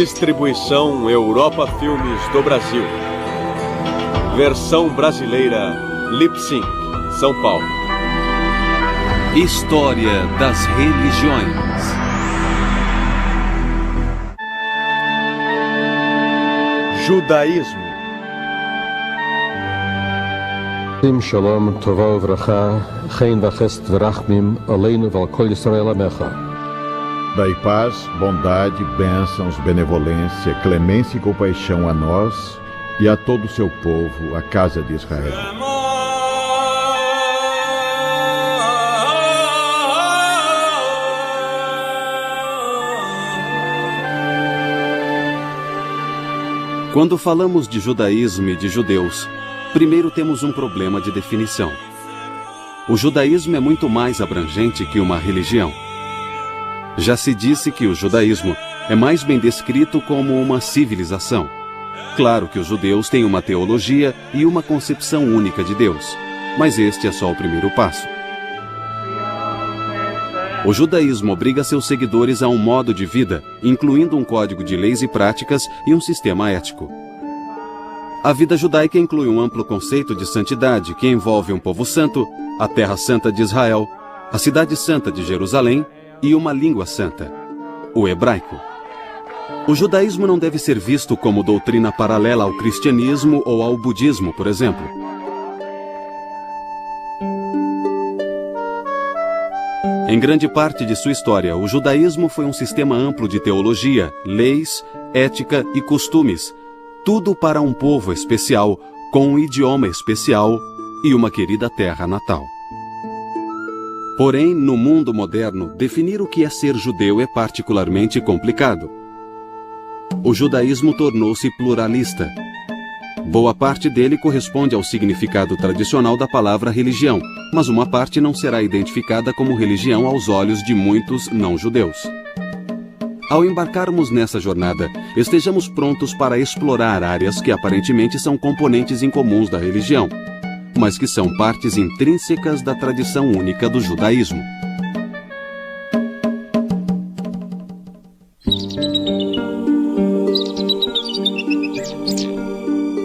Distribuição Europa Filmes do Brasil. Versão brasileira Lip Sync, São Paulo. História das religiões. Judaísmo. Shalom, Tovah Uvracha, Chen Vachesed V'Rachmim, Aleinu V'al Kol Yisrael Amecha. Dai paz, bondade, bênçãos, benevolência, clemência e compaixão a nós e a todo o seu povo, a casa de Israel. Quando falamos de judaísmo e de judeus, primeiro temos um problema de definição. O judaísmo é muito mais abrangente que uma religião. Já se disse que o judaísmo é mais bem descrito como uma civilização. Claro que os judeus têm uma teologia e uma concepção única de Deus, mas este é só o primeiro passo. O judaísmo obriga seus seguidores a um modo de vida, incluindo um código de leis e práticas e um sistema ético. A vida judaica inclui um amplo conceito de santidade que envolve um povo santo, a terra santa de Israel, a cidade santa de Jerusalém e uma língua santa, o hebraico. O judaísmo não deve ser visto como doutrina paralela ao cristianismo ou ao budismo, por exemplo. Em grande parte de sua história, o judaísmo foi um sistema amplo de teologia, leis, ética e costumes, tudo para um povo especial, com um idioma especial e uma querida terra natal. Porém, no mundo moderno, definir o que é ser judeu é particularmente complicado. O judaísmo tornou-se pluralista. Boa parte dele corresponde ao significado tradicional da palavra religião, mas uma parte não será identificada como religião aos olhos de muitos não-judeus. Ao embarcarmos nessa jornada, estejamos prontos para explorar áreas que aparentemente são componentes incomuns da religião, mas que são partes intrínsecas da tradição única do judaísmo.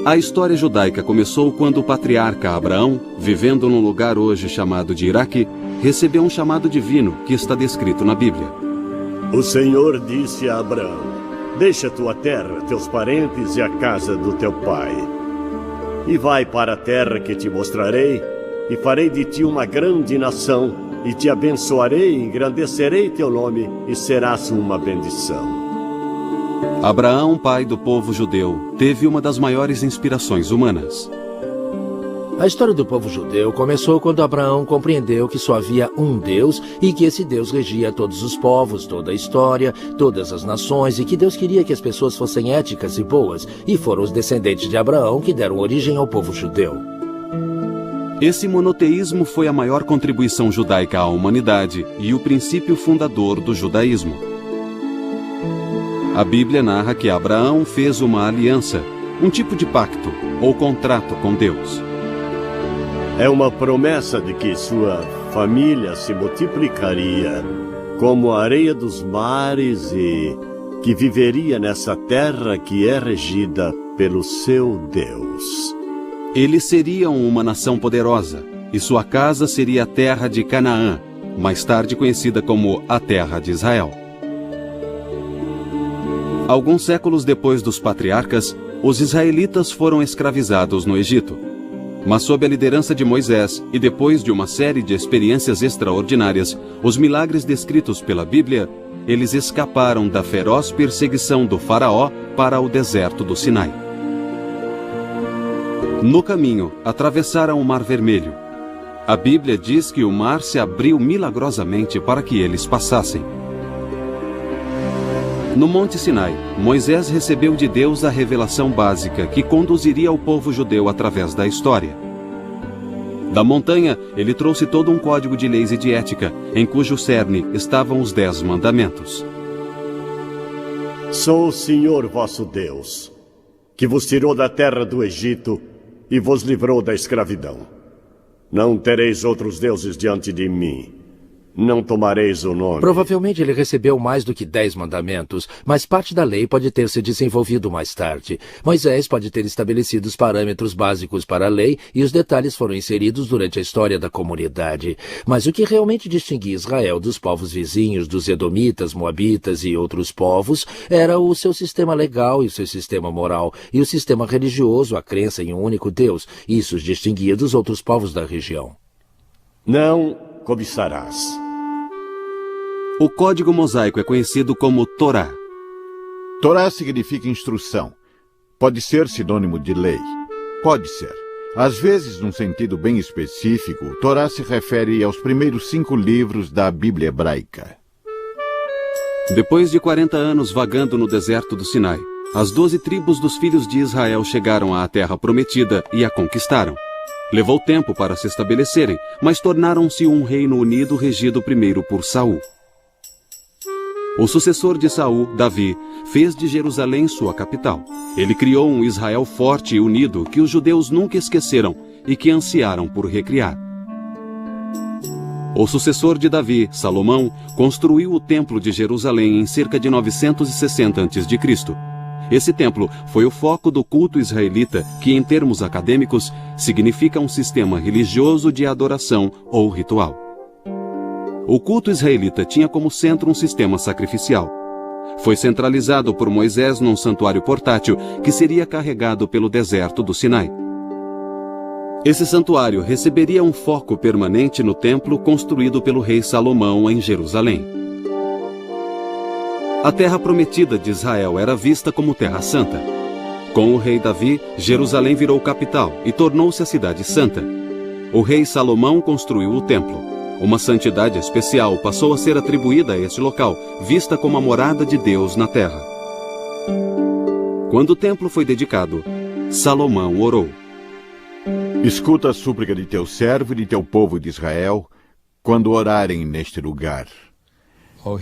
A história judaica começou quando o patriarca Abraão, vivendo num lugar hoje chamado de Iraque, recebeu um chamado divino que está descrito na Bíblia. O Senhor disse a Abraão: deixa tua terra, teus parentes e a casa do teu pai, e vai para a terra que te mostrarei, e farei de ti uma grande nação, e te abençoarei, engrandecerei teu nome, e serás uma bendição. Abraão, pai do povo judeu, teve uma das maiores inspirações humanas. A história do povo judeu começou quando Abraão compreendeu que só havia um Deus e que esse Deus regia todos os povos, toda a história, todas as nações, e que Deus queria que as pessoas fossem éticas e boas, e foram os descendentes de Abraão que deram origem ao povo judeu. Esse monoteísmo foi a maior contribuição judaica à humanidade e o princípio fundador do judaísmo. A Bíblia narra que Abraão fez uma aliança, um tipo de pacto ou contrato com Deus. É uma promessa de que sua família se multiplicaria como a areia dos mares e que viveria nessa terra que é regida pelo seu Deus. Eles seriam uma nação poderosa e sua casa seria a terra de Canaã, mais tarde conhecida como a terra de Israel. Alguns séculos depois dos patriarcas, os israelitas foram escravizados no Egito. Mas sob a liderança de Moisés e depois de uma série de experiências extraordinárias, os milagres descritos pela Bíblia, eles escaparam da feroz perseguição do faraó para o deserto do Sinai. No caminho, atravessaram o Mar Vermelho. A Bíblia diz que o mar se abriu milagrosamente para que eles passassem. No Monte Sinai, Moisés recebeu de Deus a revelação básica que conduziria o povo judeu através da história. Da montanha, ele trouxe todo um código de leis e de ética, em cujo cerne estavam os 10 mandamentos. Sou o Senhor vosso Deus, que vos tirou da terra do Egito e vos livrou da escravidão. Não tereis outros deuses diante de mim. Não tomareis o nome. Provavelmente ele recebeu mais do que 10 mandamentos, mas parte da lei pode ter se desenvolvido mais tarde. Moisés pode ter estabelecido os parâmetros básicos para a lei e os detalhes foram inseridos durante a história da comunidade. Mas o que realmente distinguia Israel dos povos vizinhos, dos edomitas, moabitas e outros povos, era o seu sistema legal e o seu sistema moral, e o sistema religioso, a crença em um único Deus. Isso os distinguia dos outros povos da região. Não cobiçarás. O Código Mosaico é conhecido como Torá. Torá significa instrução. Pode ser sinônimo de lei. Pode ser. Às vezes, num sentido bem específico, Torá se refere aos primeiros 5 livros da Bíblia hebraica. Depois de 40 anos vagando no deserto do Sinai, as 12 tribos dos filhos de Israel chegaram à Terra Prometida e a conquistaram. Levou tempo para se estabelecerem, mas tornaram-se um reino unido regido primeiro por Saul. O sucessor de Saul, Davi, fez de Jerusalém sua capital. Ele criou um Israel forte e unido que os judeus nunca esqueceram e que ansiaram por recriar. O sucessor de Davi, Salomão, construiu o Templo de Jerusalém em cerca de 960 a.C. Esse templo foi o foco do culto israelita, que, em termos acadêmicos, significa um sistema religioso de adoração ou ritual. O culto israelita tinha como centro um sistema sacrificial. Foi centralizado por Moisés num santuário portátil que seria carregado pelo deserto do Sinai. Esse santuário receberia um foco permanente no templo construído pelo rei Salomão em Jerusalém. A terra prometida de Israel era vista como Terra Santa. Com o rei Davi, Jerusalém virou capital e tornou-se a cidade santa. O rei Salomão construiu o templo. Uma santidade especial passou a ser atribuída a este local, vista como a morada de Deus na terra. Quando o templo foi dedicado, Salomão orou: Escuta a súplica de teu servo e de teu povo de Israel, quando orarem neste lugar.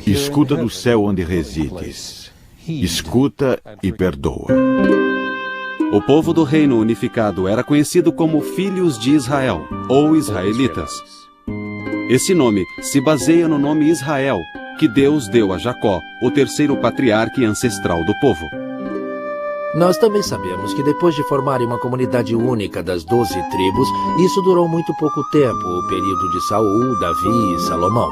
Escuta do céu onde resides. Escuta e perdoa. O povo do reino unificado era conhecido como Filhos de Israel, ou Israelitas. Esse nome se baseia no nome Israel, que Deus deu a Jacó, o terceiro patriarca e ancestral do povo. Nós também sabemos que depois de formarem uma comunidade única das 12 tribos, isso durou muito pouco tempo, o período de Saul, Davi e Salomão.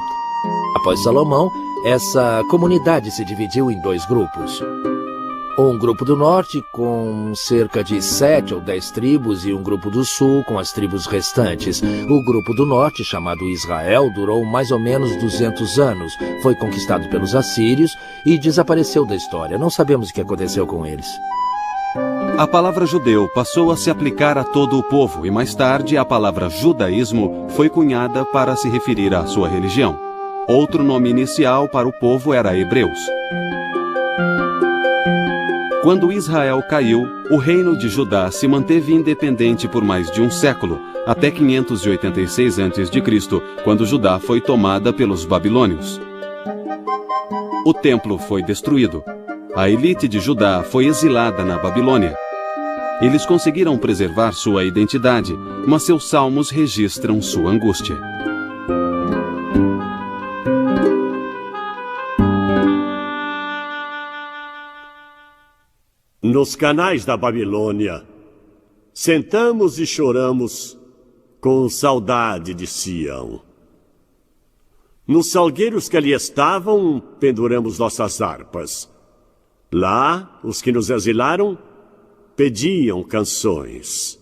Após Salomão, essa comunidade se dividiu em 2 grupos. Um grupo do norte com cerca de 7 ou 10 tribos e um grupo do sul com as tribos restantes. O grupo do norte, chamado Israel, durou mais ou menos 200 anos. Foi conquistado pelos assírios e desapareceu da história. Não sabemos o que aconteceu com eles. A palavra judeu passou a se aplicar a todo o povo e mais tarde a palavra judaísmo foi cunhada para se referir à sua religião. Outro nome inicial para o povo era hebreus. Quando Israel caiu, o reino de Judá se manteve independente por mais de um século, até 586 a.C., quando Judá foi tomada pelos babilônios. O templo foi destruído. A elite de Judá foi exilada na Babilônia. Eles conseguiram preservar sua identidade, mas seus salmos registram sua angústia. Nos canais da Babilônia, sentamos e choramos com saudade de Sião. Nos salgueiros que ali estavam, penduramos nossas harpas. Lá, os que nos exilaram pediam canções.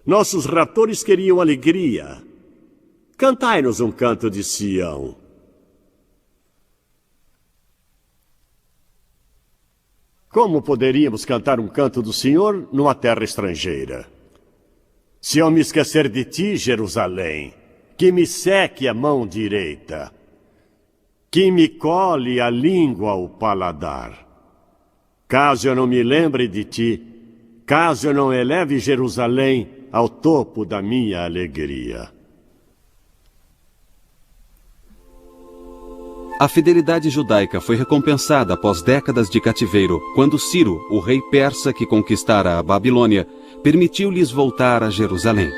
Nossos raptores queriam alegria. Cantai-nos um canto de Sião. Como poderíamos cantar um canto do Senhor numa terra estrangeira? Se eu me esquecer de ti, Jerusalém, que me seque a mão direita, que me cole a língua ao paladar. Caso eu não me lembre de ti, caso eu não eleve Jerusalém ao topo da minha alegria. A fidelidade judaica foi recompensada após décadas de cativeiro, quando Ciro, o rei persa que conquistara a Babilônia, permitiu-lhes voltar a Jerusalém.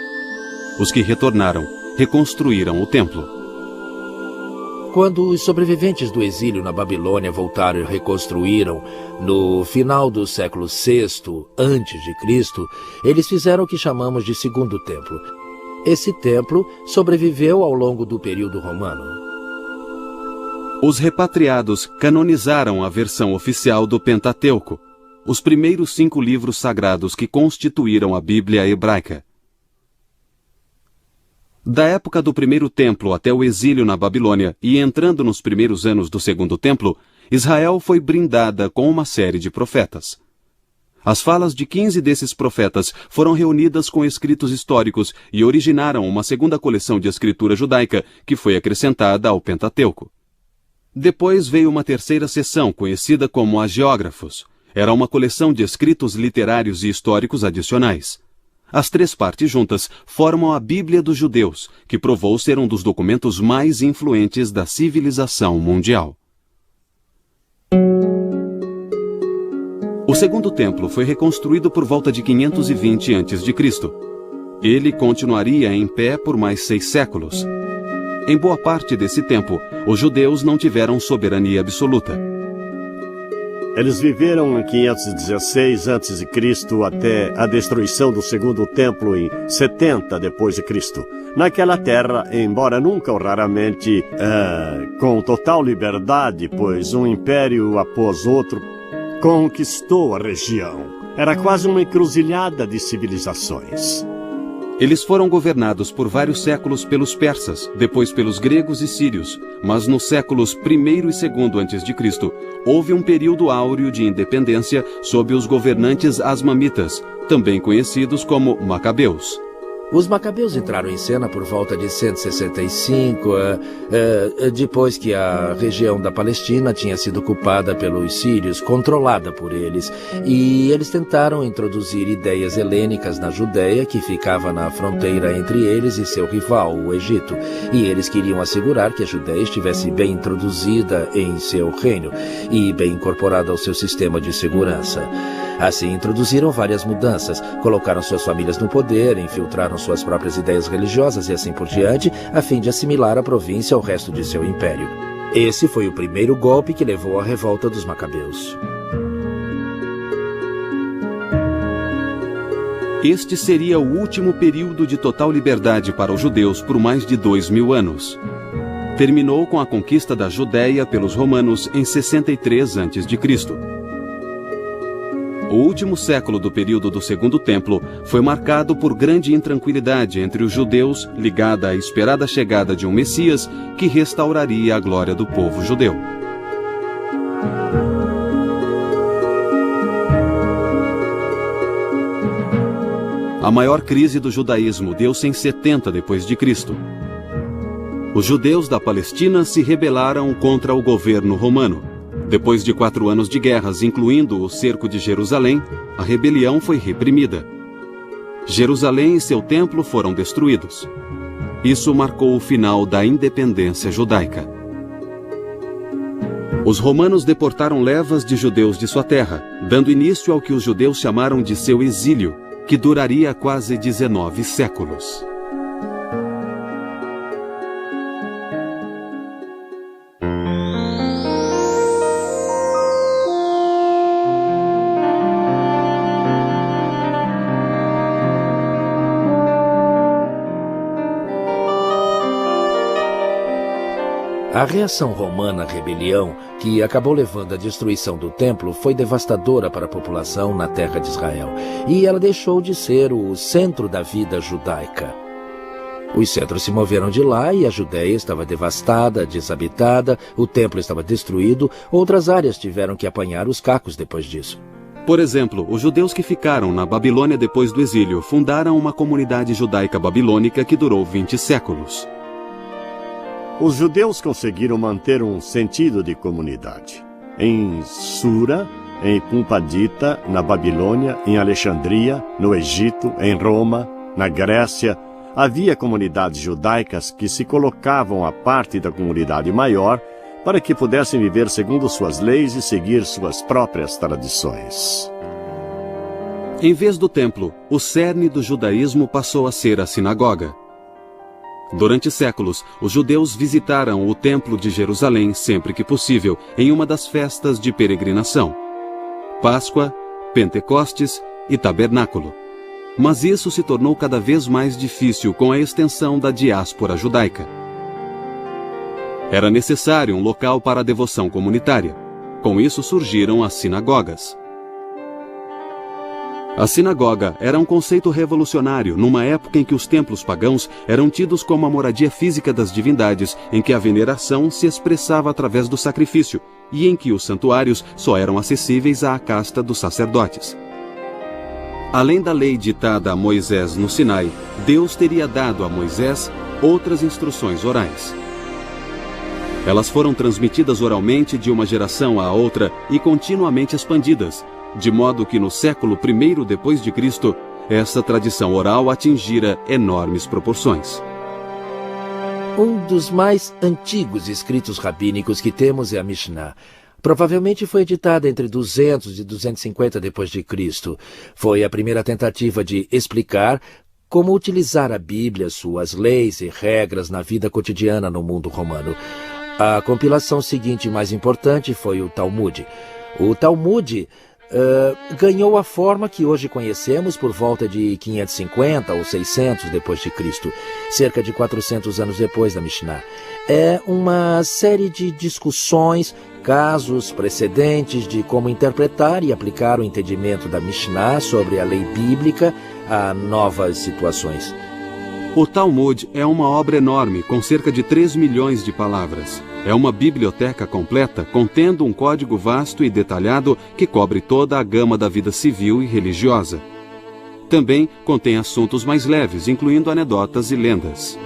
Os que retornaram reconstruíram o templo. Quando os sobreviventes do exílio na Babilônia voltaram e reconstruíram no final do século VI a.C., eles fizeram o que chamamos de Segundo Templo. Esse templo sobreviveu ao longo do período romano. Os repatriados canonizaram a versão oficial do Pentateuco, os primeiros 5 livros sagrados que constituíram a Bíblia hebraica. Da época do primeiro templo até o exílio na Babilônia e entrando nos primeiros anos do segundo templo, Israel foi brindada com uma série de profetas. As falas de 15 desses profetas foram reunidas com escritos históricos e originaram uma segunda coleção de escritura judaica que foi acrescentada ao Pentateuco. Depois veio uma terceira seção, conhecida como Hagiógrafos. Era uma coleção de escritos literários e históricos adicionais. As 3 partes juntas formam a Bíblia dos Judeus, que provou ser um dos documentos mais influentes da civilização mundial. O segundo templo foi reconstruído por volta de 520 a.C. Ele continuaria em pé por mais 6 séculos. Em boa parte desse tempo, os judeus não tiveram soberania absoluta. Eles viveram em 516 a.C. até a destruição do segundo templo em 70 d.C. Naquela terra, embora nunca ou raramente com total liberdade, pois um império após outro conquistou a região. Era quase uma encruzilhada de civilizações. Eles foram governados por vários séculos pelos persas, depois pelos gregos e sírios, mas nos séculos I e II a.C., houve um período áureo de independência sob os governantes asmamitas, também conhecidos como macabeus. Os macabeus entraram em cena por volta de 165, depois que a região da Palestina tinha sido ocupada pelos sírios, controlada por eles, e eles tentaram introduzir ideias helênicas na Judéia, que ficava na fronteira entre eles e seu rival, o Egito, e eles queriam assegurar que a Judéia estivesse bem introduzida em seu reino e bem incorporada ao seu sistema de segurança. Assim, introduziram várias mudanças, colocaram suas famílias no poder, infiltraram suas próprias ideias religiosas e assim por diante, a fim de assimilar a província ao resto de seu império. Esse foi o primeiro golpe que levou à revolta dos macabeus. Este seria o último período de total liberdade para os judeus por mais de 2000 anos. Terminou com a conquista da Judéia pelos romanos em 63 a.C. O último século do período do Segundo Templo foi marcado por grande intranquilidade entre os judeus, ligada à esperada chegada de um Messias que restauraria a glória do povo judeu. A maior crise do judaísmo deu-se em 70 d.C. Os judeus da Palestina se rebelaram contra o governo romano. Depois de 4 anos de guerras, incluindo o cerco de Jerusalém, a rebelião foi reprimida. Jerusalém e seu templo foram destruídos. Isso marcou o final da independência judaica. Os romanos deportaram levas de judeus de sua terra, dando início ao que os judeus chamaram de seu exílio, que duraria quase 19 séculos. A reação romana à rebelião, que acabou levando à destruição do templo, foi devastadora para a população na terra de Israel, e ela deixou de ser o centro da vida judaica. Os cetros se moveram de lá e a Judéia estava devastada, desabitada, o templo estava destruído, outras áreas tiveram que apanhar os cacos depois disso. Por exemplo, os judeus que ficaram na Babilônia depois do exílio fundaram uma comunidade judaica babilônica que durou 20 séculos. Os judeus conseguiram manter um sentido de comunidade. Em Sura, em Pumpadita, na Babilônia, em Alexandria, no Egito, em Roma, na Grécia, havia comunidades judaicas que se colocavam à parte da comunidade maior para que pudessem viver segundo suas leis e seguir suas próprias tradições. Em vez do templo, o cerne do judaísmo passou a ser a sinagoga. Durante séculos, os judeus visitaram o Templo de Jerusalém sempre que possível, em uma das festas de peregrinação: Páscoa, Pentecostes e Tabernáculo. Mas isso se tornou cada vez mais difícil com a extensão da diáspora judaica. Era necessário um local para a devoção comunitária. Com isso surgiram as sinagogas. A sinagoga era um conceito revolucionário numa época em que os templos pagãos eram tidos como a moradia física das divindades, em que a veneração se expressava através do sacrifício e em que os santuários só eram acessíveis à casta dos sacerdotes. Além da lei ditada a Moisés no Sinai, Deus teria dado a Moisés outras instruções orais. Elas foram transmitidas oralmente de uma geração à outra e continuamente expandidas, de modo que no século I depois de Cristo, essa tradição oral atingira enormes proporções. Um dos mais antigos escritos rabínicos que temos é a Mishnah. Provavelmente foi editada entre 200 e 250 depois de Cristo. Foi a primeira tentativa de explicar como utilizar a Bíblia, suas leis e regras na vida cotidiana no mundo romano. A compilação seguinte mais importante foi o Talmud. O Talmud ganhou a forma que hoje conhecemos por volta de 550 ou 600 depois de Cristo, cerca de 400 anos depois da Mishnah. É uma série de discussões, casos, precedentes de como interpretar e aplicar o entendimento da Mishnah sobre a lei bíblica a novas situações. O Talmud é uma obra enorme, com cerca de 3 milhões de palavras. É uma biblioteca completa, contendo um código vasto e detalhado que cobre toda a gama da vida civil e religiosa. Também contém assuntos mais leves, incluindo anedotas e lendas.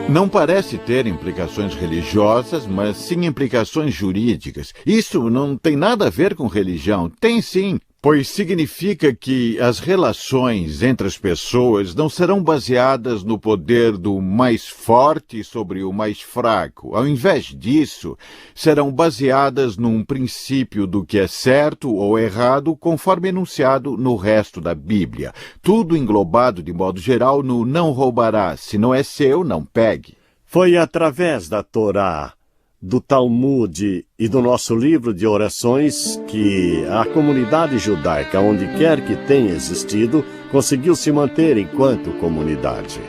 Não parece ter implicações religiosas, mas sim implicações jurídicas. Isso não tem nada a ver com religião. Tem sim, pois significa que as relações entre as pessoas não serão baseadas no poder do mais forte sobre o mais fraco. Ao invés disso, serão baseadas num princípio do que é certo ou errado, conforme enunciado no resto da Bíblia. Tudo englobado, de modo geral, no não roubarás. Se não é seu, não pegue. Foi através da Torá, do Talmud e do nosso livro de orações que a comunidade judaica, onde quer que tenha existido, conseguiu se manter enquanto comunidade.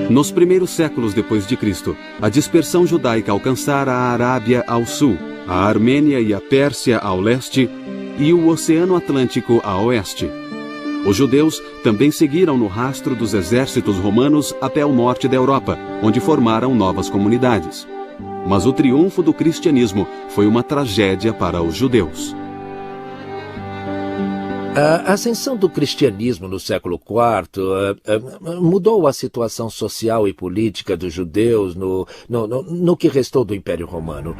Nos primeiros séculos depois de Cristo, a dispersão judaica alcançara a Arábia ao sul, a Armênia e a Pérsia ao leste e o Oceano Atlântico a oeste. Os judeus também seguiram no rastro dos exércitos romanos até o norte da Europa, onde formaram novas comunidades. Mas o triunfo do cristianismo foi uma tragédia para os judeus. A ascensão do cristianismo no século IV mudou a situação social e política dos judeus no que restou do Império Romano.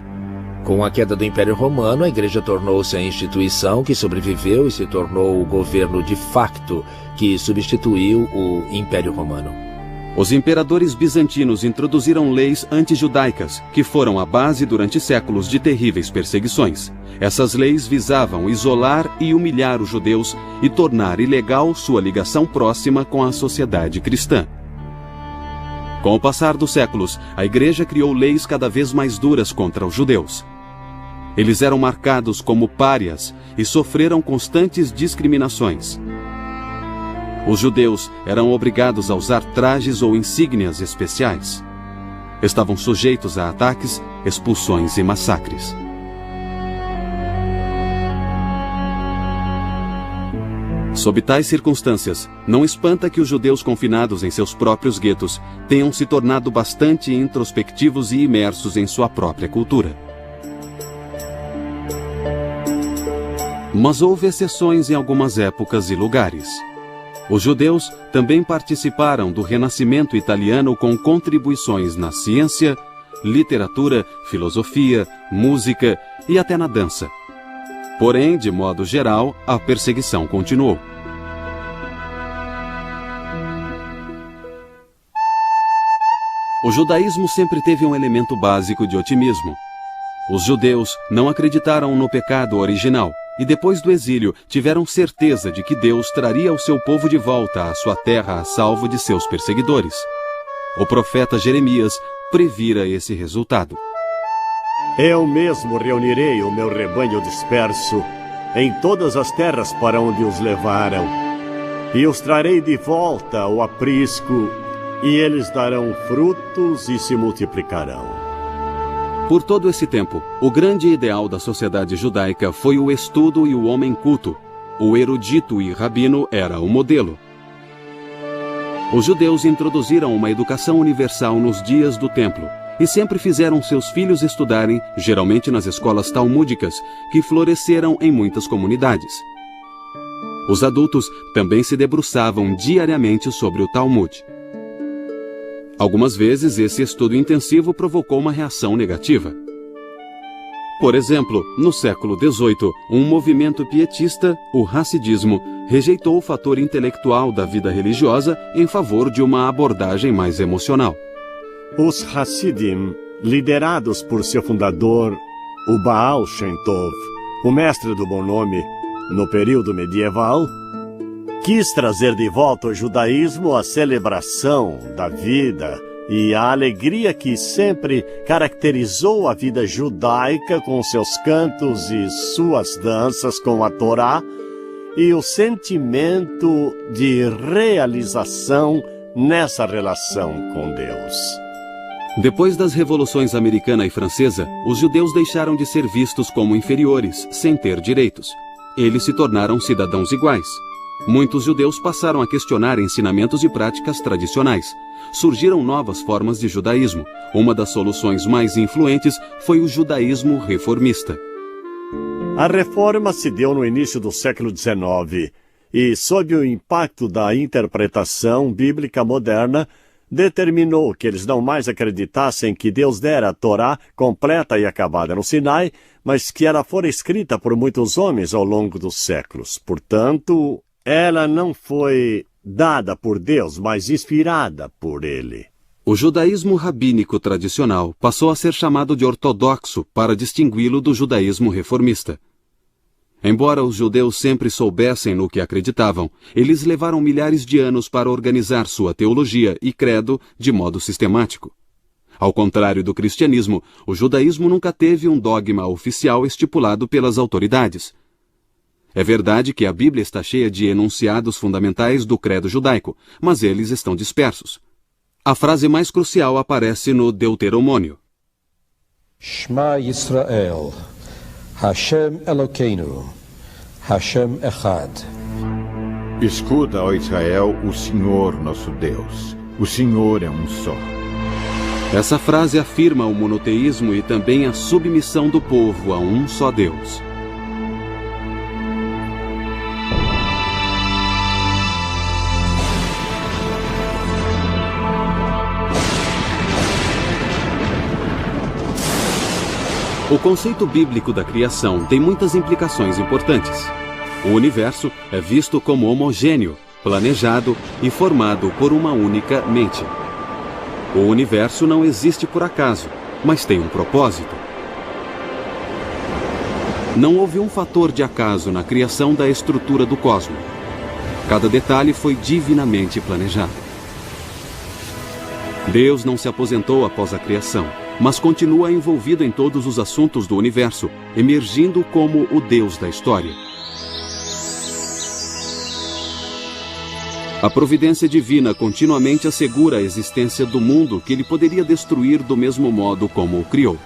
Com a queda do Império Romano, a Igreja tornou-se a instituição que sobreviveu e se tornou o governo de facto que substituiu o Império Romano. Os imperadores bizantinos introduziram leis antijudaicas, que foram a base durante séculos de terríveis perseguições. Essas leis visavam isolar e humilhar os judeus e tornar ilegal sua ligação próxima com a sociedade cristã. Com o passar dos séculos, a Igreja criou leis cada vez mais duras contra os judeus. Eles eram marcados como párias e sofreram constantes discriminações. Os judeus eram obrigados a usar trajes ou insígnias especiais. Estavam sujeitos a ataques, expulsões e massacres. Sob tais circunstâncias, não espanta que os judeus confinados em seus próprios guetos tenham se tornado bastante introspectivos e imersos em sua própria cultura. Mas houve exceções em algumas épocas e lugares. Os judeus também participaram do Renascimento italiano com contribuições na ciência, literatura, filosofia, música e até na dança. Porém, de modo geral, a perseguição continuou. O judaísmo sempre teve um elemento básico de otimismo. Os judeus não acreditaram no pecado original, e depois do exílio tiveram certeza de que Deus traria o seu povo de volta à sua terra a salvo de seus perseguidores. O profeta Jeremias previra esse resultado. Eu mesmo reunirei o meu rebanho disperso em todas as terras para onde os levaram, e os trarei de volta ao aprisco, e eles darão frutos e se multiplicarão. Por todo esse tempo, o grande ideal da sociedade judaica foi o estudo e o homem culto. O erudito e rabino era o modelo. Os judeus introduziram uma educação universal nos dias do templo e sempre fizeram seus filhos estudarem, geralmente nas escolas talmúdicas, que floresceram em muitas comunidades. Os adultos também se debruçavam diariamente sobre o Talmud. Algumas vezes, esse estudo intensivo provocou uma reação negativa. Por exemplo, no século XVIII, um movimento pietista, o Hassidismo, rejeitou o fator intelectual da vida religiosa em favor de uma abordagem mais emocional. Os Hassidim, liderados por seu fundador, o Baal Shem Tov, o mestre do bom nome, no período medieval, quis trazer de volta ao judaísmo a celebração da vida e a alegria que sempre caracterizou a vida judaica com seus cantos e suas danças com a Torá e o sentimento de realização nessa relação com Deus. Depois das revoluções americana e francesa, os judeus deixaram de ser vistos como inferiores, sem ter direitos. Eles se tornaram cidadãos iguais. Muitos judeus passaram a questionar ensinamentos e práticas tradicionais. Surgiram novas formas de judaísmo. Uma das soluções mais influentes foi o judaísmo reformista. A reforma se deu no início do século XIX e, sob o impacto da interpretação bíblica moderna, determinou que eles não mais acreditassem que Deus dera a Torá completa e acabada no Sinai, mas que ela fora escrita por muitos homens ao longo dos séculos. Portanto, ela não foi dada por Deus, mas inspirada por ele. O judaísmo rabínico tradicional passou a ser chamado de ortodoxo para distingui-lo do judaísmo reformista. Embora os judeus sempre soubessem no que acreditavam, eles levaram milhares de anos para organizar sua teologia e credo de modo sistemático. Ao contrário do cristianismo, o judaísmo nunca teve um dogma oficial estipulado pelas autoridades. É verdade que a Bíblia está cheia de enunciados fundamentais do credo judaico, mas eles estão dispersos. A frase mais crucial aparece no Deuteronômio. Shema Yisrael, Hashem Elokeinu, Hashem Echad. Escuta, ó Israel, o Senhor nosso Deus. O Senhor é um só. Essa frase afirma o monoteísmo e também a submissão do povo a um só Deus. O conceito bíblico da criação tem muitas implicações importantes. O universo é visto como homogêneo, planejado e formado por uma única mente. O universo não existe por acaso, mas tem um propósito. Não houve um fator de acaso na criação da estrutura do cosmos. Cada detalhe foi divinamente planejado. Deus não se aposentou após a criação, mas continua envolvido em todos os assuntos do universo, emergindo como o Deus da história. A providência divina continuamente assegura a existência do mundo que ele poderia destruir do mesmo modo como o criou.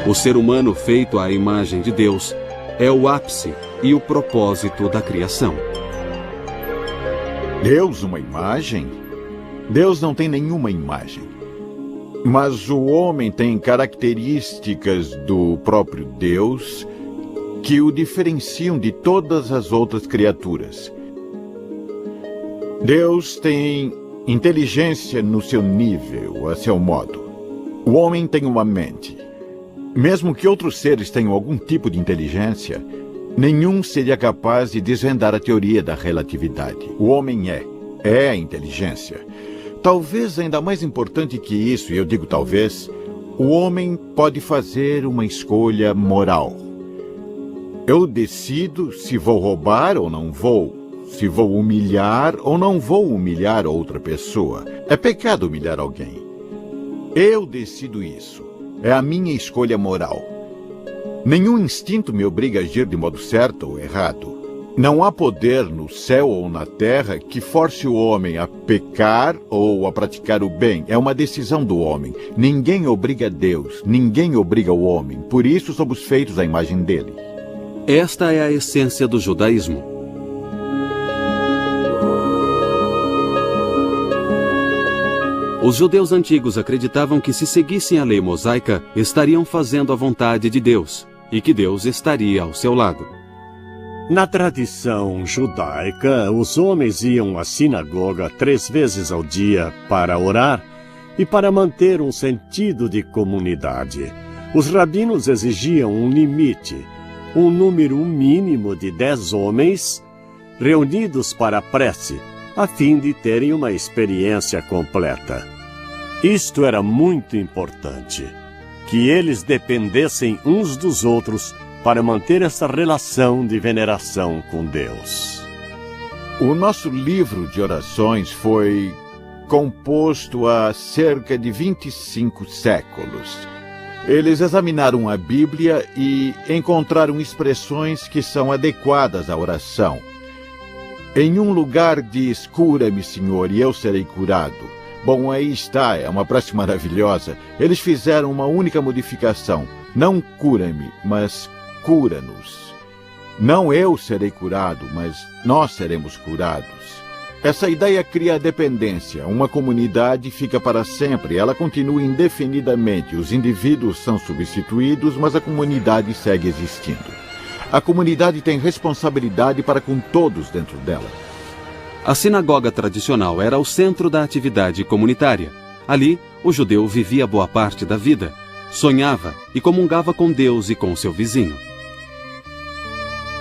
O ser humano feito à imagem de Deus é o ápice e o propósito da criação. Deus, uma imagem? Deus não tem nenhuma imagem. Mas o homem tem características do próprio Deus que o diferenciam de todas as outras criaturas. Deus tem inteligência no seu nível, a seu modo. O homem tem uma mente. Mesmo que outros seres tenham algum tipo de inteligência, nenhum seria capaz de desvendar a teoria da relatividade. O homem é a inteligência. Talvez ainda mais importante que isso, e eu digo talvez, O homem pode fazer uma escolha moral. Eu decido se vou roubar ou não vou, se vou humilhar ou não vou humilhar outra pessoa. É pecado humilhar alguém. Eu decido isso. É a minha escolha moral. Nenhum instinto me obriga a agir de modo certo ou errado. Não há poder no céu ou na terra que force o homem a pecar ou a praticar o bem. É uma decisão do homem. Ninguém obriga Deus, ninguém obriga o homem. Por isso somos feitos à imagem dele. Esta é a essência do judaísmo. Os judeus antigos acreditavam que se seguissem a lei mosaica, estariam fazendo a vontade de Deus, e que Deus estaria ao seu lado. Na tradição judaica, os homens iam à sinagoga 3 vezes ao dia para orar e para manter um sentido de comunidade. Os rabinos exigiam um limite, um número mínimo de 10 homens reunidos para a prece, a fim de terem uma experiência completa. Isto era muito importante, que eles dependessem uns dos outros para manter essa relação de veneração com Deus. O nosso livro de orações foi composto há cerca de 25 séculos. Eles examinaram a Bíblia e encontraram expressões que são adequadas à oração. Em um lugar diz, cura-me, Senhor, e eu serei curado. Bom, aí está, é uma frase maravilhosa. Eles fizeram uma única modificação. Não cura-me, mas cura-nos. Não eu serei curado, mas nós seremos curados. Essa ideia cria a dependência. Uma comunidade fica para sempre, ela continua indefinidamente. Os indivíduos são substituídos, mas a comunidade segue existindo. A comunidade tem responsabilidade para com todos dentro dela. A sinagoga tradicional era o centro da atividade comunitária. Ali, o judeu vivia boa parte da vida, sonhava e comungava com Deus e com seu vizinho.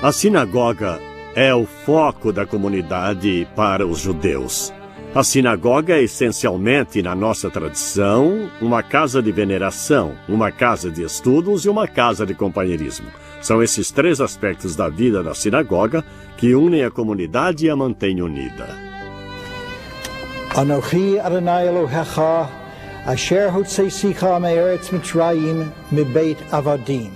A sinagoga é o foco da comunidade para os judeus. A sinagoga é essencialmente, na nossa tradição, uma casa de veneração, uma casa de estudos e uma casa de companheirismo. São esses 3 aspectos da vida da sinagoga que unem a comunidade e a mantêm unida. Anochi Adonai Elohecha, asher hotzeicha me'eretz Mitzrayim mibeit avadim.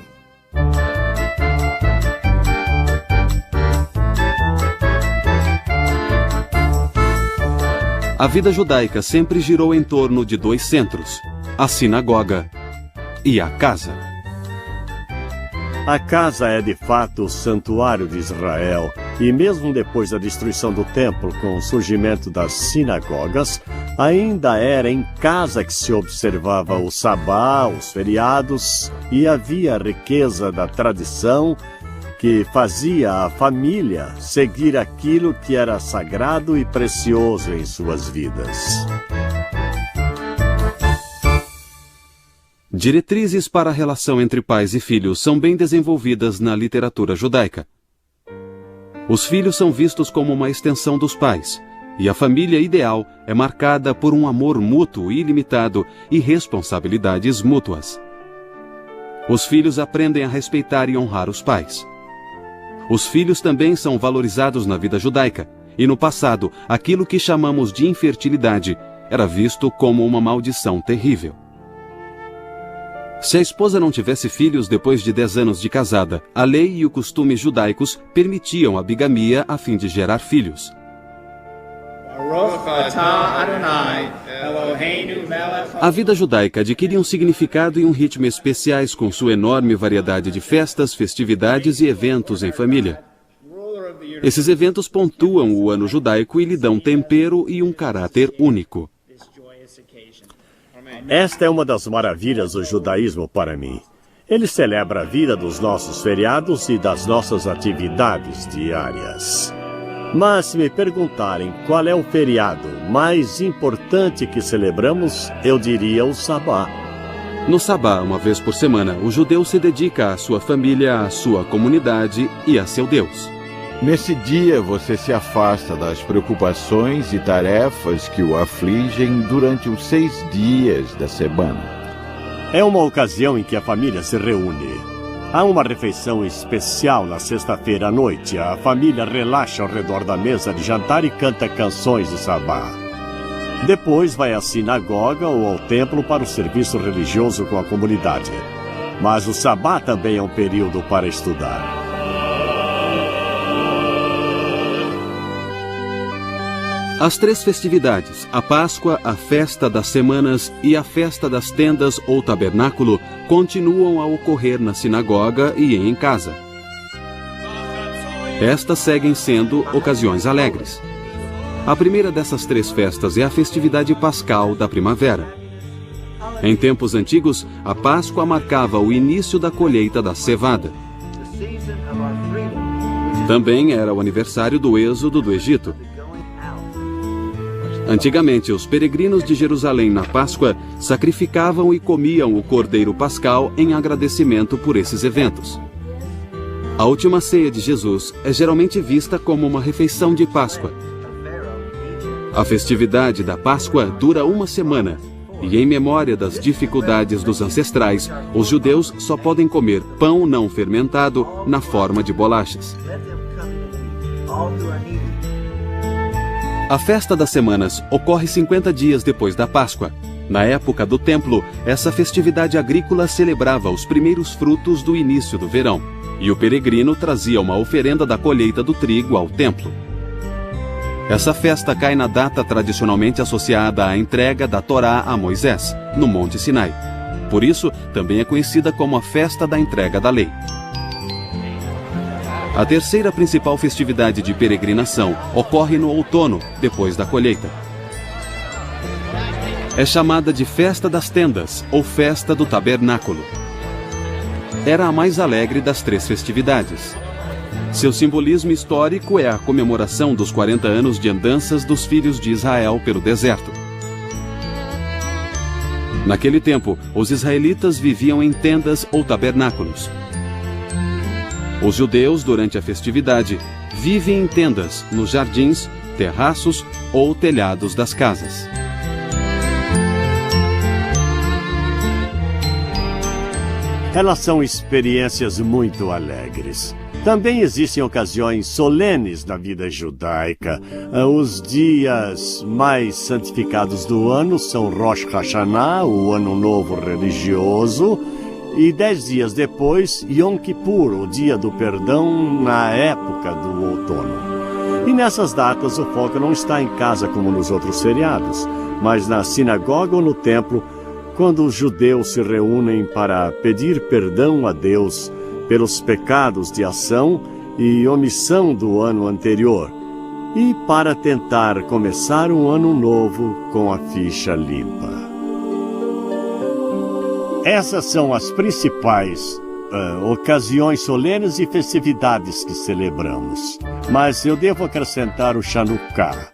A vida judaica sempre girou em torno de 2 centros, a sinagoga e a casa. A casa é de fato o santuário de Israel, e mesmo depois da destruição do templo com o surgimento das sinagogas, ainda era em casa que se observava o sabá, os feriados, e havia a riqueza da tradição que fazia a família seguir aquilo que era sagrado e precioso em suas vidas. Diretrizes para a relação entre pais e filhos são bem desenvolvidas na literatura judaica. Os filhos são vistos como uma extensão dos pais, e a família ideal é marcada por um amor mútuo e ilimitado e responsabilidades mútuas. Os filhos aprendem a respeitar e honrar os pais. Os filhos também são valorizados na vida judaica, e no passado, aquilo que chamamos de infertilidade era visto como uma maldição terrível. Se a esposa não tivesse filhos depois de 10 anos de casada, a lei e os costumes judaicos permitiam a bigamia a fim de gerar filhos. A vida judaica adquire um significado e um ritmo especiais com sua enorme variedade de festas, festividades e eventos em família. Esses eventos pontuam o ano judaico e lhe dão tempero e um caráter único. Esta é uma das maravilhas do judaísmo para mim. Ele celebra a vida dos nossos feriados e das nossas atividades diárias. Mas se me perguntarem qual é o feriado mais importante que celebramos, eu diria o Sabá. No Sabá, uma vez por semana, o judeu se dedica à sua família, à sua comunidade e a seu Deus. Nesse dia, você se afasta das preocupações e tarefas que o afligem durante os 6 dias da semana. É uma ocasião em que a família se reúne. Há uma refeição especial na sexta-feira à noite. A família relaxa ao redor da mesa de jantar e canta canções de sabá. Depois vai à sinagoga ou ao templo para o serviço religioso com a comunidade. Mas o sabá também é um período para estudar. As 3 festividades, a Páscoa, a Festa das Semanas e a Festa das Tendas ou Tabernáculo, continuam a ocorrer na sinagoga e em casa. Estas seguem sendo ocasiões alegres. A primeira dessas 3 festas é a festividade pascal da primavera. Em tempos antigos, a Páscoa marcava o início da colheita da cevada. Também era o aniversário do êxodo do Egito. Antigamente, os peregrinos de Jerusalém na Páscoa sacrificavam e comiam o cordeiro pascal em agradecimento por esses eventos. A última ceia de Jesus é geralmente vista como uma refeição de Páscoa. A festividade da Páscoa dura uma semana e, em memória das dificuldades dos ancestrais, os judeus só podem comer pão não fermentado na forma de bolachas. A Festa das Semanas ocorre 50 dias depois da Páscoa. Na época do templo, essa festividade agrícola celebrava os primeiros frutos do início do verão, e o peregrino trazia uma oferenda da colheita do trigo ao templo. Essa festa cai na data tradicionalmente associada à entrega da Torá a Moisés, no Monte Sinai. Por isso, também é conhecida como a Festa da Entrega da Lei. A terceira principal festividade de peregrinação ocorre no outono, depois da colheita. É chamada de Festa das Tendas ou Festa do Tabernáculo. Era a mais alegre das 3 festividades. Seu simbolismo histórico é a comemoração dos 40 anos de andanças dos filhos de Israel pelo deserto. Naquele tempo, os israelitas viviam em tendas ou tabernáculos. Os judeus, durante a festividade, vivem em tendas, nos jardins, terraços ou telhados das casas. Elas são experiências muito alegres. Também existem ocasiões solenes na vida judaica. Os dias mais santificados do ano são Rosh Hashanah, o Ano Novo Religioso, e 10 dias depois, Yom Kippur, o Dia do Perdão, na época do outono. E nessas datas o foco não está em casa como nos outros feriados, mas na sinagoga ou no templo, quando os judeus se reúnem para pedir perdão a Deus pelos pecados de ação e omissão do ano anterior, e para tentar começar um ano novo com a ficha limpa. Essas são as principais ocasiões solenes e festividades que celebramos. Mas eu devo acrescentar o Chanukah.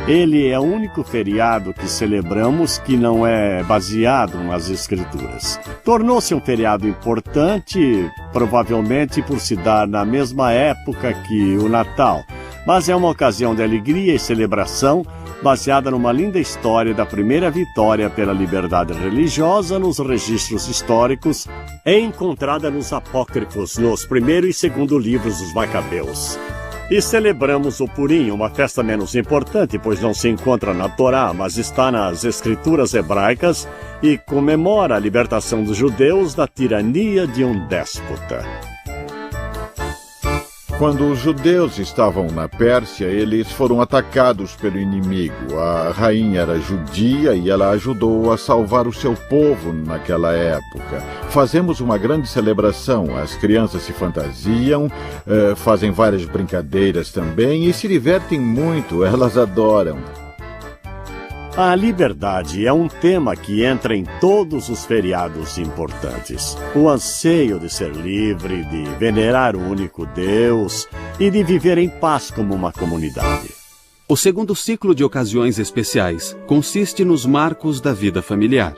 Ele é o único feriado que celebramos que não é baseado nas Escrituras. Tornou-se um feriado importante, provavelmente por se dar na mesma época que o Natal, mas é uma ocasião de alegria e celebração baseada numa linda história da primeira vitória pela liberdade religiosa nos registros históricos, encontrada nos apócrifos, nos primeiro e segundo livros dos Macabeus. E celebramos o Purim, uma festa menos importante, pois não se encontra na Torá, mas está nas escrituras hebraicas e comemora a libertação dos judeus da tirania de um déspota. Quando os judeus estavam na Pérsia, eles foram atacados pelo inimigo. A rainha era judia e ela ajudou a salvar o seu povo naquela época. Fazemos uma grande celebração. As crianças se fantasiam, fazem várias brincadeiras também e se divertem muito, elas adoram. A liberdade é um tema que entra em todos os feriados importantes. O anseio de ser livre, de venerar o único Deus e de viver em paz como uma comunidade. O segundo ciclo de ocasiões especiais consiste nos marcos da vida familiar.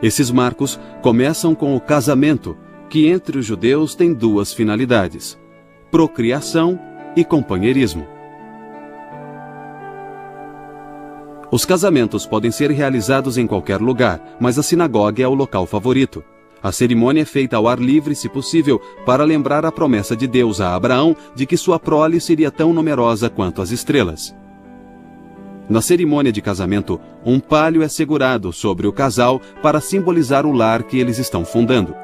Esses marcos começam com o casamento, que entre os judeus tem 2 finalidades: procriação e companheirismo. Os casamentos podem ser realizados em qualquer lugar, mas a sinagoga é o local favorito. A cerimônia é feita ao ar livre, se possível, para lembrar a promessa de Deus a Abraão de que sua prole seria tão numerosa quanto as estrelas. Na cerimônia de casamento, um palho é segurado sobre o casal para simbolizar o lar que eles estão fundando.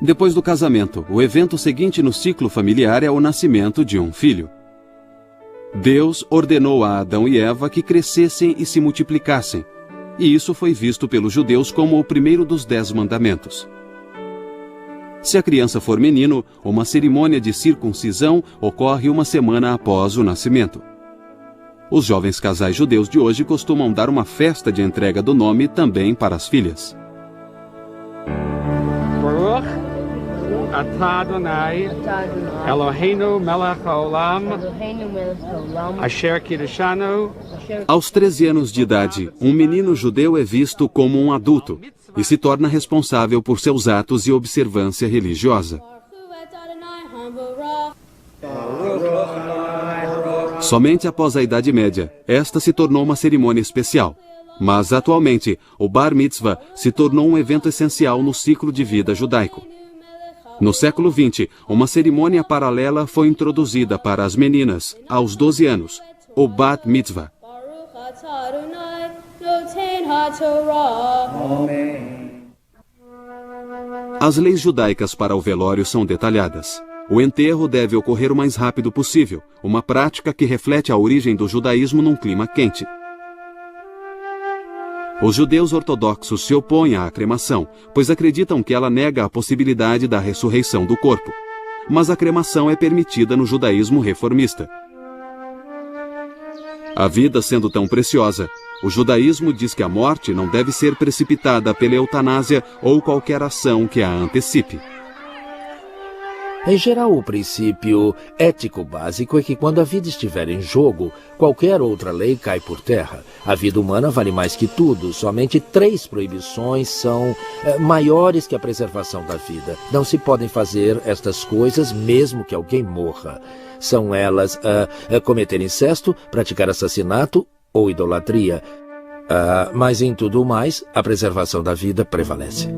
Depois do casamento, o evento seguinte no ciclo familiar é o nascimento de um filho. Deus ordenou a Adão e Eva que crescessem e se multiplicassem, e isso foi visto pelos judeus como o primeiro dos 10 mandamentos. Se a criança for menino, uma cerimônia de circuncisão ocorre uma semana após o nascimento. Os jovens casais judeus de hoje costumam dar uma festa de entrega do nome também para as filhas. Baruch atah Adonai Eloheinu melech haolam asher kiddushanu. Aos 13 anos de idade, um menino judeu é visto como um adulto e se torna responsável por seus atos e observância religiosa. Somente após a Idade Média, esta se tornou uma cerimônia especial. Mas, atualmente, o Bar Mitzvah se tornou um evento essencial no ciclo de vida judaico. No século XX, uma cerimônia paralela foi introduzida para as meninas, aos 12 anos, o Bat Mitzvah. As leis judaicas para o velório são detalhadas. O enterro deve ocorrer o mais rápido possível, uma prática que reflete a origem do judaísmo num clima quente. Os judeus ortodoxos se opõem à cremação, pois acreditam que ela nega a possibilidade da ressurreição do corpo. Mas a cremação é permitida no judaísmo reformista. A vida sendo tão preciosa, o judaísmo diz que a morte não deve ser precipitada pela eutanásia ou qualquer ação que a antecipe. Em geral, o princípio ético básico é que quando a vida estiver em jogo, qualquer outra lei cai por terra. A vida humana vale mais que tudo. Somente 3 proibições são maiores que a preservação da vida. Não se podem fazer estas coisas mesmo que alguém morra. São elas cometer incesto, praticar assassinato ou idolatria. Mas em tudo mais, a preservação da vida prevalece.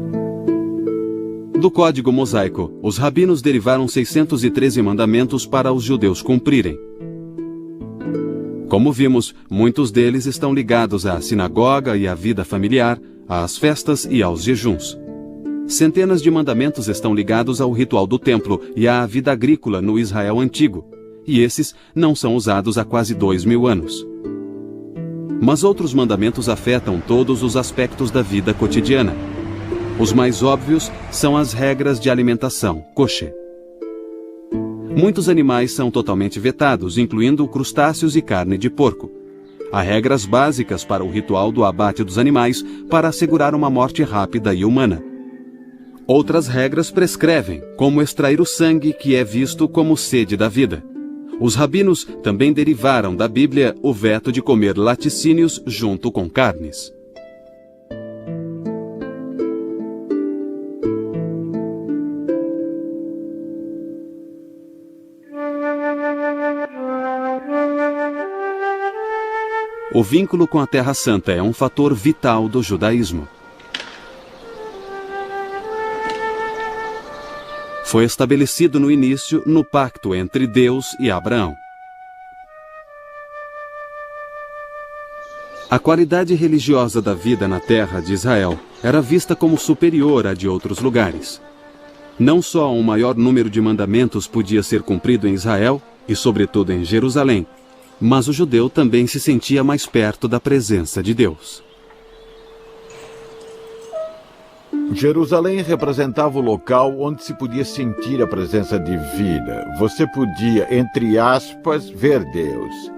Do Código Mosaico, os rabinos derivaram 613 mandamentos para os judeus cumprirem. Como vimos, muitos deles estão ligados à sinagoga e à vida familiar, às festas e aos jejuns. Centenas de mandamentos estão ligados ao ritual do templo e à vida agrícola no Israel antigo, e esses não são usados há quase 2000 anos. Mas outros mandamentos afetam todos os aspectos da vida cotidiana. Os mais óbvios são as regras de alimentação, kosher. Muitos animais são totalmente vetados, incluindo crustáceos e carne de porco. Há regras básicas para o ritual do abate dos animais para assegurar uma morte rápida e humana. Outras regras prescrevem, como extrair o sangue que é visto como sede da vida. Os rabinos também derivaram da Bíblia o veto de comer laticínios junto com carnes. O vínculo com a Terra Santa é um fator vital do judaísmo. Foi estabelecido no início no pacto entre Deus e Abraão. A qualidade religiosa da vida na terra de Israel era vista como superior à de outros lugares. Não só um maior número de mandamentos podia ser cumprido em Israel, e sobretudo em Jerusalém, mas o judeu também se sentia mais perto da presença de Deus. Jerusalém representava o local onde se podia sentir a presença divina. Você podia, entre aspas, ver Deus.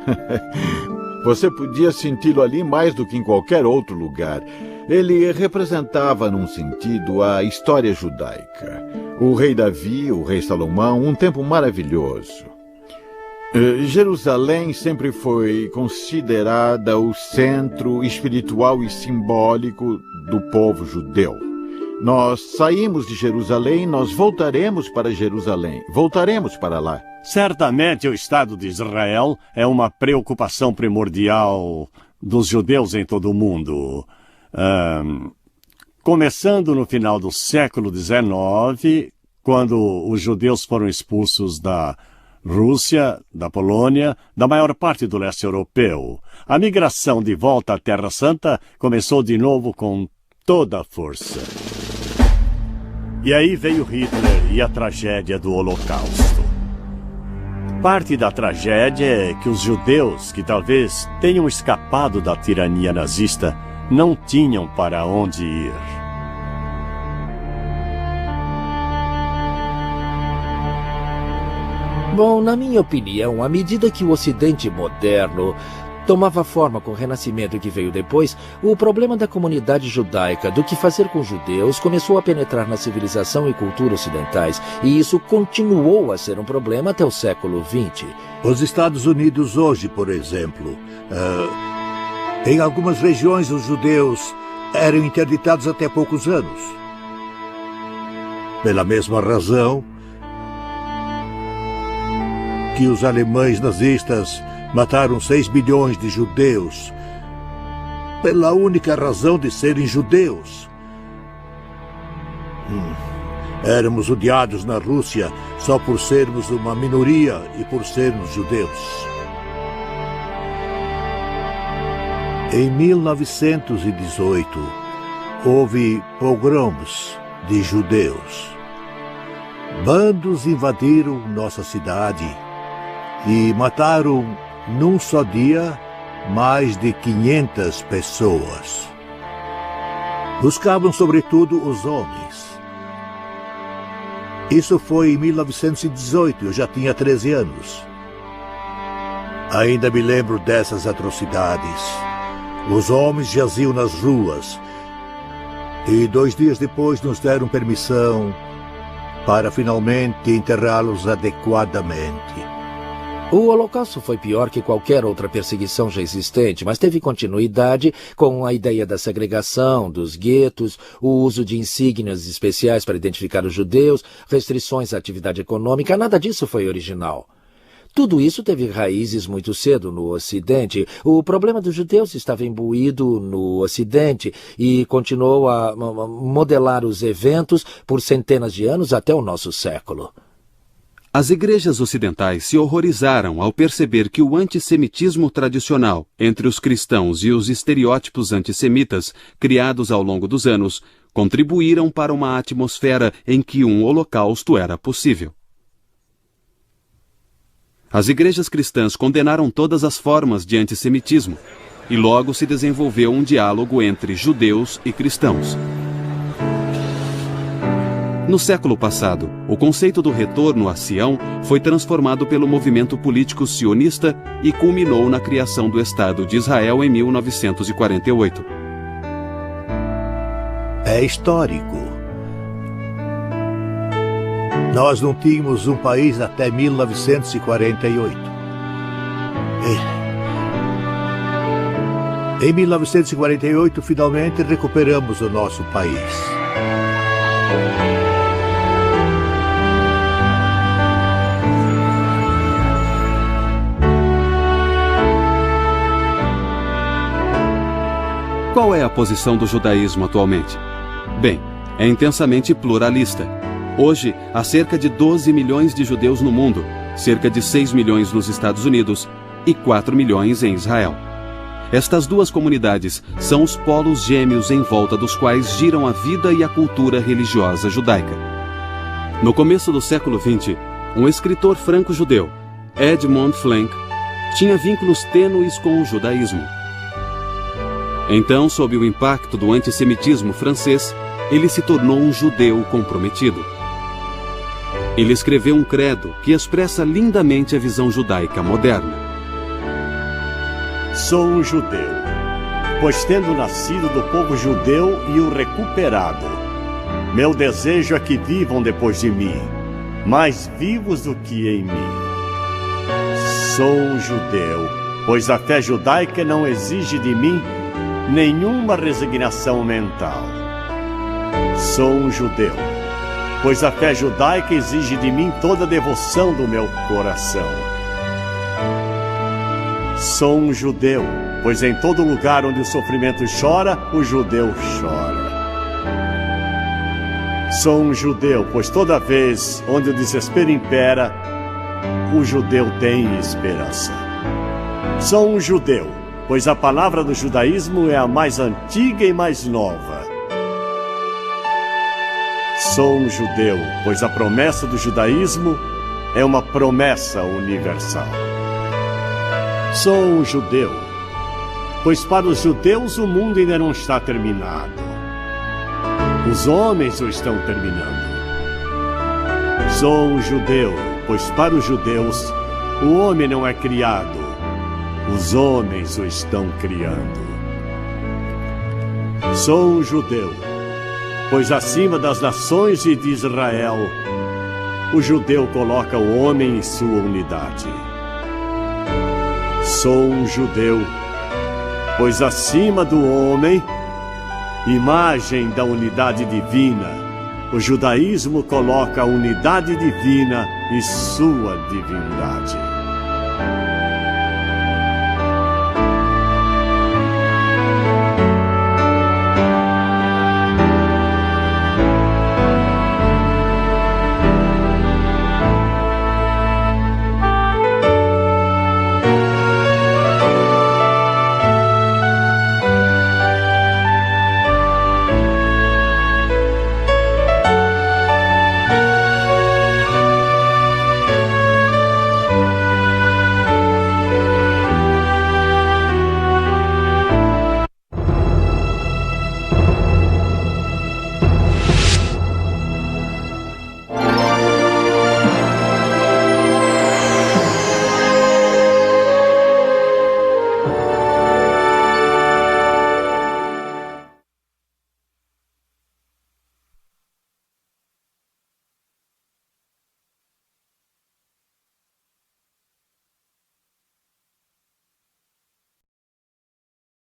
Você podia senti-lo ali mais do que em qualquer outro lugar. Ele representava, num sentido, a história judaica. O rei Davi, o rei Salomão, um tempo maravilhoso. Jerusalém sempre foi considerada o centro espiritual e simbólico do povo judeu. Nós saímos de Jerusalém, nós voltaremos para Jerusalém. Voltaremos para lá. Certamente o Estado de Israel é uma preocupação primordial dos judeus em todo o mundo. Começando no final do século XIX, quando os judeus foram expulsos da Rússia, da Polônia, da maior parte do leste europeu. A migração de volta à Terra Santa começou de novo com toda a força. E aí veio Hitler e a tragédia do Holocausto. Parte da tragédia é que os judeus, que talvez tenham escapado da tirania nazista, não tinham para onde ir. Bom, na minha opinião, à medida que o Ocidente moderno tomava forma com o Renascimento que veio depois, o problema da comunidade judaica do que fazer com os judeus começou a penetrar na civilização e cultura ocidentais, e isso continuou a ser um problema até o século XX. Os Estados Unidos hoje, por exemplo, em algumas regiões os judeus eram interditados até poucos anos. Pela mesma razão que os alemães nazistas mataram 6 milhões de judeus, pela única razão de serem judeus. Éramos odiados na Rússia só por sermos uma minoria e por sermos judeus. Em 1918, houve pogroms de judeus. Bandos invadiram nossa cidade e mataram, num só dia, mais de 500 pessoas. Buscavam, sobretudo, os homens. Isso foi em 1918, eu já tinha 13 anos. Ainda me lembro dessas atrocidades. Os homens jaziam nas ruas e 2 dias depois nos deram permissão para finalmente enterrá-los adequadamente. O Holocausto foi pior que qualquer outra perseguição já existente, mas teve continuidade com a ideia da segregação, dos guetos, o uso de insígnias especiais para identificar os judeus, restrições à atividade econômica. Nada disso foi original. Tudo isso teve raízes muito cedo no Ocidente. O problema dos judeus estava imbuído no Ocidente e continuou a modelar os eventos por centenas de anos até o nosso século. As igrejas ocidentais se horrorizaram ao perceber que o antissemitismo tradicional entre os cristãos e os estereótipos antissemitas criados ao longo dos anos contribuíram para uma atmosfera em que um holocausto era possível. As igrejas cristãs condenaram todas as formas de antissemitismo e logo se desenvolveu um diálogo entre judeus e cristãos. No século passado, o conceito do retorno a Sião foi transformado pelo movimento político sionista e culminou na criação do Estado de Israel em 1948. É histórico. Nós não tínhamos um país até 1948. Em 1948, finalmente recuperamos o nosso país. Qual é a posição do judaísmo atualmente? Bem, é intensamente pluralista. Hoje, há cerca de 12 milhões de judeus no mundo, cerca de 6 milhões nos Estados Unidos e 4 milhões em Israel. Estas duas comunidades são os polos gêmeos em volta dos quais giram a vida e a cultura religiosa judaica. No começo do século XX, um escritor franco-judeu, Edmond Flenck, tinha vínculos tênues com o judaísmo. Então, sob o impacto do antissemitismo francês, ele se tornou um judeu comprometido. Ele escreveu um credo que expressa lindamente a visão judaica moderna. Sou um judeu, pois tendo nascido do povo judeu e o recuperado, meu desejo é que vivam depois de mim, mais vivos do que em mim. Sou um judeu, pois a fé judaica não exige de mim nenhuma resignação mental. Sou um judeu, pois a fé judaica exige de mim toda a devoção do meu coração. Sou um judeu, pois em todo lugar onde o sofrimento chora, o judeu chora. Sou um judeu, pois toda vez onde o desespero impera, o judeu tem esperança. Sou um judeu, pois a palavra do judaísmo é a mais antiga e mais nova. Sou um judeu, pois a promessa do judaísmo é uma promessa universal. Sou um judeu, pois para os judeus o mundo ainda não está terminado. Os homens o estão terminando. Sou um judeu, pois para os judeus o homem não é criado, os homens o estão criando. Sou um judeu, pois acima das nações e de Israel, o judeu coloca o homem em sua unidade. Sou um judeu, pois acima do homem, imagem da unidade divina, o judaísmo coloca a unidade divina e sua divindade.